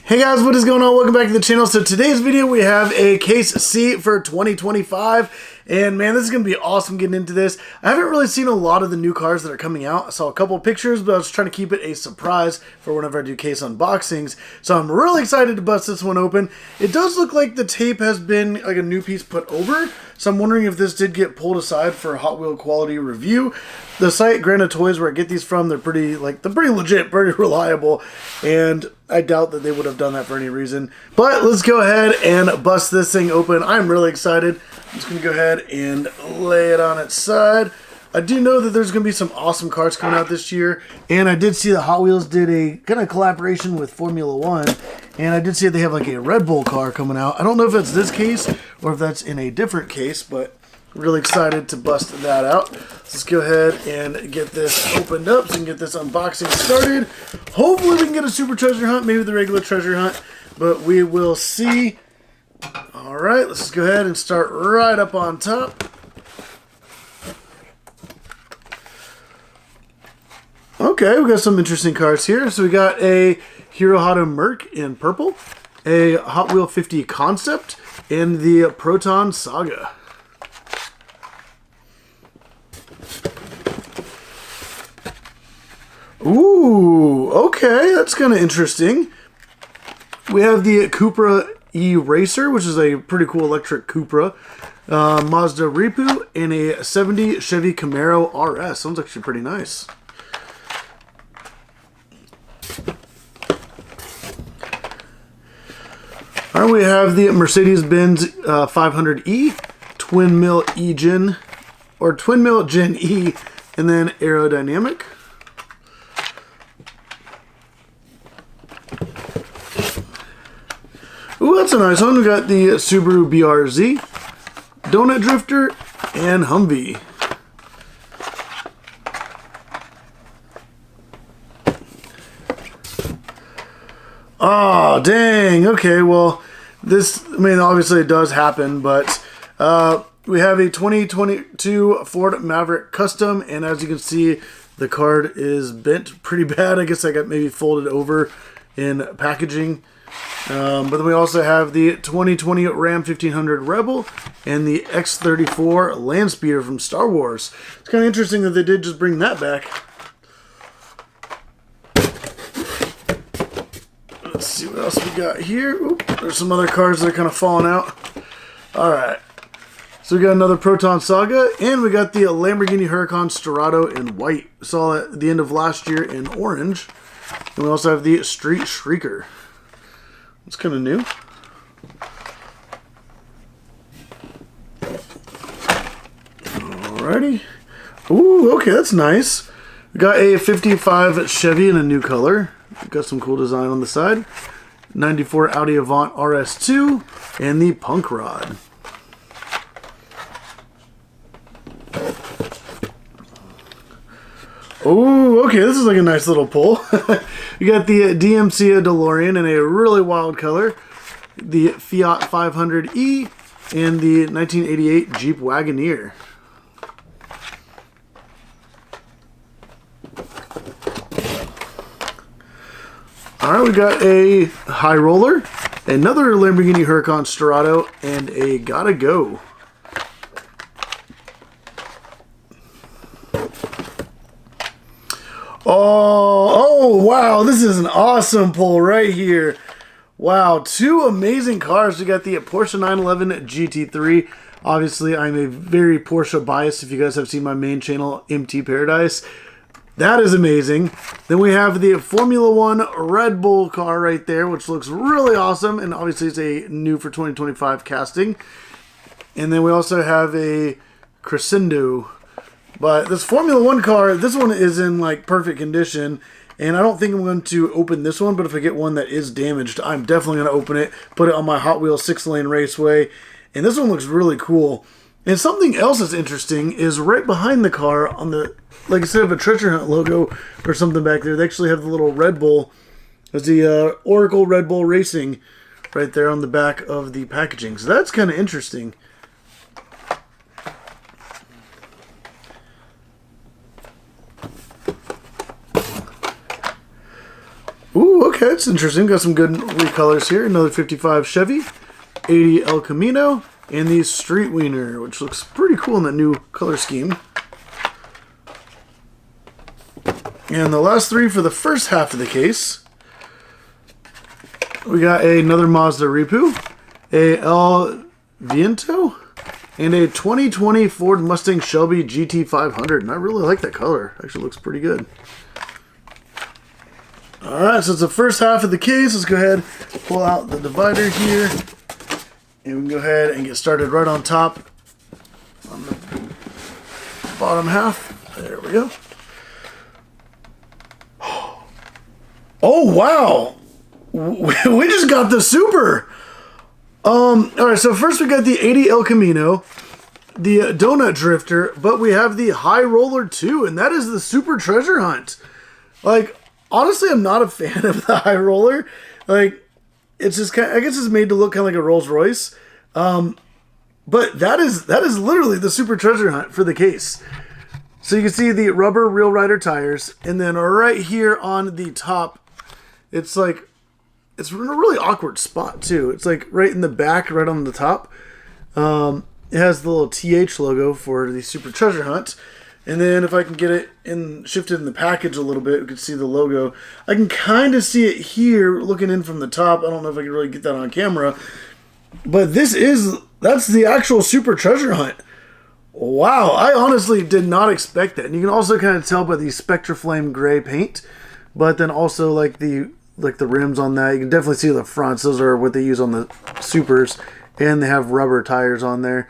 Hey guys, what is going on? Welcome back to the channel. So today's video we have a case C for 2025, and man, this is going to be awesome getting into this. I haven't really seen a lot of the new cars that are coming out. I saw a couple of pictures, but I was trying to keep it a surprise for whenever I do case unboxings. So I'm really excited to bust this one open. It does look like the tape has been like a new piece put over, so I'm wondering if this did get pulled aside for a Hot Wheel quality review. The site Granite Toys, where I get these from, they're pretty legit, pretty reliable, and I doubt that they would have done that for any reason. But let's go ahead and bust this thing open. I'm really excited. I'm just going to go ahead and lay it on its side. I do know that there's going to be some awesome cars coming out this year, and I did see that Hot Wheels did a kind of collaboration with Formula One, and I did see that they have like a Red Bull car coming out. I don't know if that's this case or if that's in a different case, but really excited to bust that out. Let's go ahead and get this opened up so we can get this unboxing started. Hopefully we can get a super treasure hunt, maybe the regular treasure hunt, but we will see. All right, let's just go ahead and start right up on top. Okay, we got some interesting cars here. So we got a Hirohata Merc in purple, a Hot Wheel 50 Concept, and the Proton Saga. Ooh, okay, that's kind of interesting. We have the Cupra E-Racer, which is a pretty cool electric Cupra, Mazda Ripu, and a 70 Chevy Camaro RS. Sounds actually pretty nice. All right, we have the Mercedes-Benz 500E, Twin Mill E-Gen, or Twin Mill Gen E, and then Aerodynamic. Ooh, that's a nice one. We got the Subaru BRZ, Donut Drifter, and Humvee. Oh, dang. Okay, well, this, I mean, obviously it does happen, but we have a 2022 Ford Maverick Custom, and as you can see, the card is bent pretty bad. I guess I got maybe folded over in packaging. But then we also have the 2020 Ram 1500 Rebel and the X-34 Landspeeder from Star Wars. It's kind of interesting that they did just bring that back. Let's see what else we got here. Oop, there's some other cars that are kind of falling out. Alright. So we got another Proton Saga, and we got the Lamborghini Huracan Storado in white. We saw it at the end of last year in orange. And we also have the Street Shrieker. It's kind of new. Alrighty. Ooh, okay, that's nice. We got a 55 Chevy in a new color. Got some cool design on the side. 94 Audi Avant RS2 and the Punk Rod. Oh, okay, this is like a nice little pull. You got the DMC DeLorean in a really wild color, the Fiat 500e, and the 1988 Jeep Wagoneer. Alright, we got a High Roller, another Lamborghini Huracan Storado, and a Gotta Go. Oh, wow, this is an awesome pull right here. Wow, two amazing cars. We got the Porsche 911 GT3. Obviously, I'm a very Porsche biased if you guys have seen my main channel, MT Paradise. That is amazing. Then we have the Formula One Red Bull car right there, which looks really awesome, and obviously it's a new for 2025 casting. And then we also have a Crescendo. But this Formula One car, this one is in like perfect condition, and I don't think I'm going to open this one, but if I get one that is damaged, I'm definitely going to open it, put it on my Hot Wheels 6-lane raceway, and this one looks really cool. And something else that's interesting is right behind the car on the, like instead of a treasure hunt logo or something back there, they actually have the little Red Bull, there's the Oracle Red Bull Racing right there on the back of the packaging, so that's kind of interesting. Ooh, okay, that's interesting. Got some good recolors here. Another 55 Chevy, 80 El Camino, and the Street Wiener, which looks pretty cool in that new color scheme. And the last three for the first half of the case. We got another Mazda Repu, a El Viento, and a 2020 Ford Mustang Shelby GT500. And I really like that color. Actually looks pretty good. Alright, so it's the first half of the case. Let's go ahead and pull out the divider here. And we can go ahead and get started right on top. On the bottom half. There we go. Oh, wow. We just got the Super. Alright, so first we got the 80 El Camino, the Donut Drifter, but we have the High Roller 2, and that is the Super Treasure Hunt. Like, honestly, I'm not a fan of the High Roller. Like, it's just kind of, I guess it's made to look kind of like a Rolls Royce. But that is literally the Super Treasure Hunt for the case. So you can see the rubber Real Rider tires, and then right here on the top, it's like, it's in a really awkward spot too. It's like right in the back, right on the top. It has the little TH logo for the Super Treasure Hunt. And then if I can get it shifted in the package a little bit, we can see the logo. I can kind of see it here looking in from the top. I don't know if I can really get that on camera. But that's the actual Super Treasure Hunt. Wow, I honestly did not expect that. And you can also kind of tell by the Spectraflame gray paint. But then also like the rims on that. You can definitely see the fronts. Those are what they use on the Supers. And they have rubber tires on there.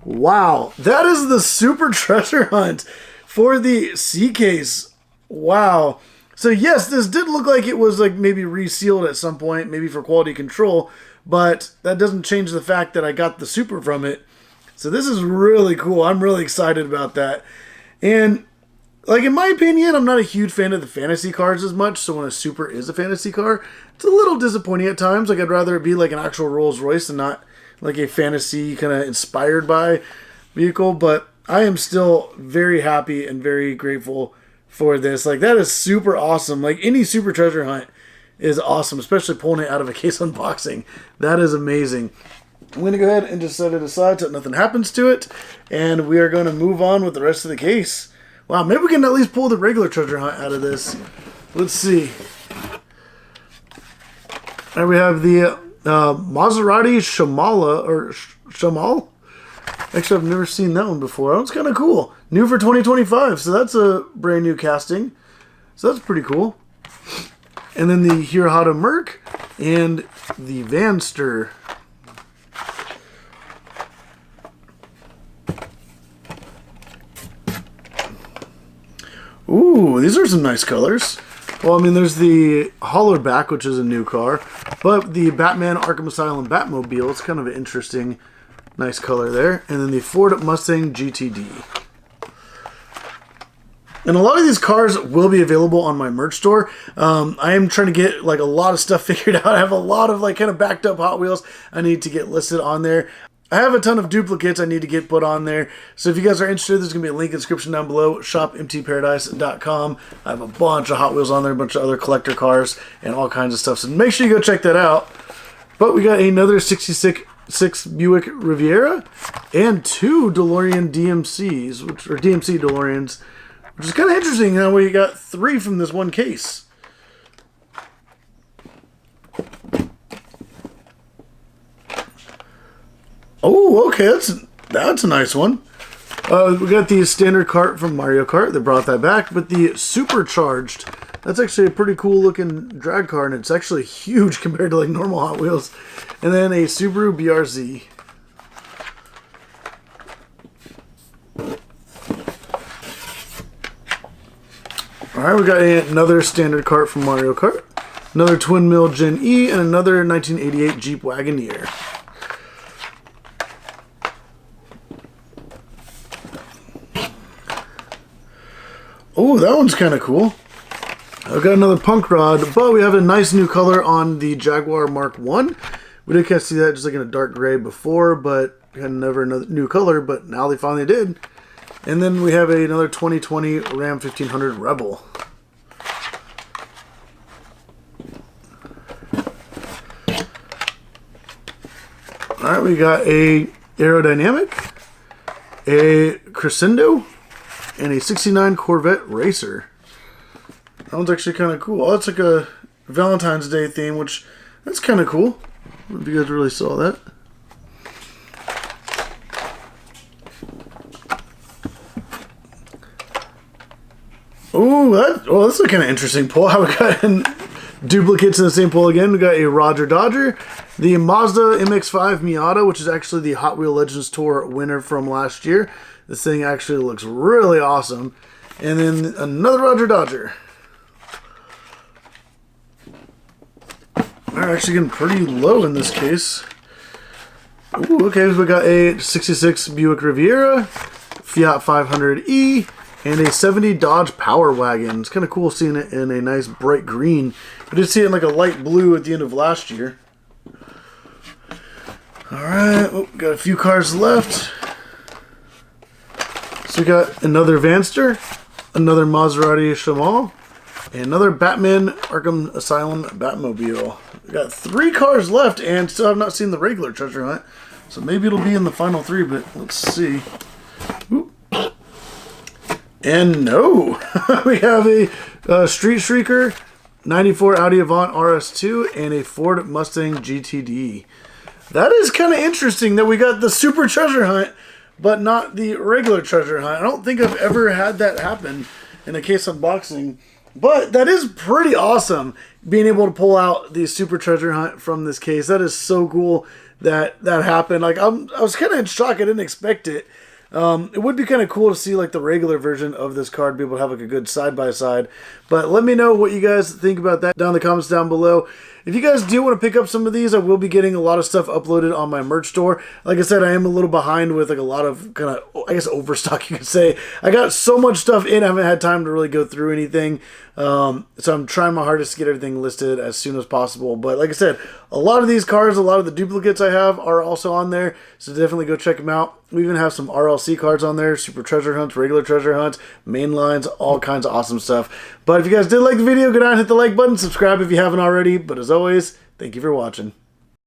Wow, that is the Super Treasure Hunt for the C Case. Wow. So yes, this did look like it was like maybe resealed at some point, maybe for quality control, but that doesn't change the fact that I got the Super from it. So this is really cool. I'm really excited about that. And like, in my opinion, I'm not a huge fan of the fantasy cars as much, so when a Super is a fantasy car, it's a little disappointing at times. Like, I'd rather it be like an actual Rolls Royce and not like a fantasy kind of inspired by vehicle, but I am still very happy and very grateful for this. Like, that is super awesome. Like, any Super Treasure Hunt is awesome, especially pulling it out of a case unboxing. That is amazing. I'm going to go ahead and just set it aside so nothing happens to it, and we are going to move on with the rest of the case. Wow, maybe we can at least pull the regular Treasure Hunt out of this. Let's see. There we have the Maserati Shamala, or Shamal? Actually, I've never seen that one before. That one's kind of cool. New for 2025, so that's a brand new casting. So that's pretty cool. And then the Hirahata Merc and the Vanster. Ooh, these are some nice colors. Well, I mean, there's the Hollerback, which is a new car, but the Batman Arkham Asylum Batmobile, it's kind of an interesting, nice color there. And then the Ford Mustang GTD. And a lot of these cars will be available on my merch store. I am trying to get like a lot of stuff figured out. I have a lot of like kind of backed up Hot Wheels I need to get listed on there. I have a ton of duplicates I need to get put on there. So if you guys are interested, there's going to be a link in the description down below. ShopMTParadise.com. I have a bunch of Hot Wheels on there, a bunch of other collector cars, and all kinds of stuff. So make sure you go check that out. But we got another 66 Buick Riviera and two DeLorean DMCs, which are DMC DeLoreans, which is kind of interesting how we got three from this one case. Oh, okay, that's a nice one. We got the standard cart from Mario Kart. They brought that back, but the supercharged, that's actually a pretty cool looking drag car, and it's actually huge compared to like normal Hot Wheels. And then a Subaru BRZ. Alright, we got another standard cart from Mario Kart, another twin mill Gen E, and another 1988 Jeep Wagoneer. Oh, that one's kind of cool. I've got another punk rod, but we have a nice new color on the Jaguar Mark 1. We didn't catch that just like in a dark gray before, but we had never another new color, but now they finally did. And then we have another 2020 Ram 1500 Rebel. All right, we got a Aerodynamic, a Crescendo, and a 69 Corvette Racer. That one's actually kind of cool. Oh, that's like a Valentine's Day theme, which that's kind of cool. I don't know if you guys really saw that. Ooh, that's a kind of interesting pull. How we got duplicates in the same pull again. We got a Roger Dodger, the Mazda MX-5 Miata, which is actually the Hot Wheel Legends Tour winner from last year. This thing actually looks really awesome. And then another Roger Dodger. They're actually getting pretty low in this case. Ooh, okay, so we got a 66 Buick Riviera, Fiat 500e, and a 70 Dodge Power Wagon. It's kind of cool seeing it in a nice bright green. I did see it in like a light blue at the end of last year. Alright, got a few cars left. So we got another Vanster, another Maserati Chamal, and another Batman Arkham Asylum Batmobile. We got 3 cars left and still have not seen the regular treasure hunt. So maybe it'll be in the final 3, but let's see. Ooh. And no, we have a Street Shrieker, 94 Audi Avant RS2, and a Ford Mustang GTD. That is kind of interesting that we got the super treasure hunt, but not the regular treasure hunt. I don't think I've ever had that happen in a case unboxing, but that is pretty awesome, being able to pull out the super treasure hunt from this case. That is so cool that that happened. Like I was kind of in shock. I didn't expect it. It would be kind of cool to see like the regular version of this card, be able to have like a good side-by-side. But let me know what you guys think about that down in the comments down below. If you guys do want to pick up some of these, I will be getting a lot of stuff uploaded on my merch store. Like I said, I am a little behind with like a lot of kind of, I guess, overstock, you could say. I got so much stuff in, I haven't had time to really go through anything. So I'm trying my hardest to get everything listed as soon as possible. But like I said, a lot of these cards, a lot of the duplicates I have are also on there. So definitely go check them out. We even have some RLC cards on there, super treasure hunts, regular treasure hunts, main lines, all kinds of awesome stuff. But if you guys did like the video, go down and hit the like button, subscribe if you haven't already. But as always, thank you for watching.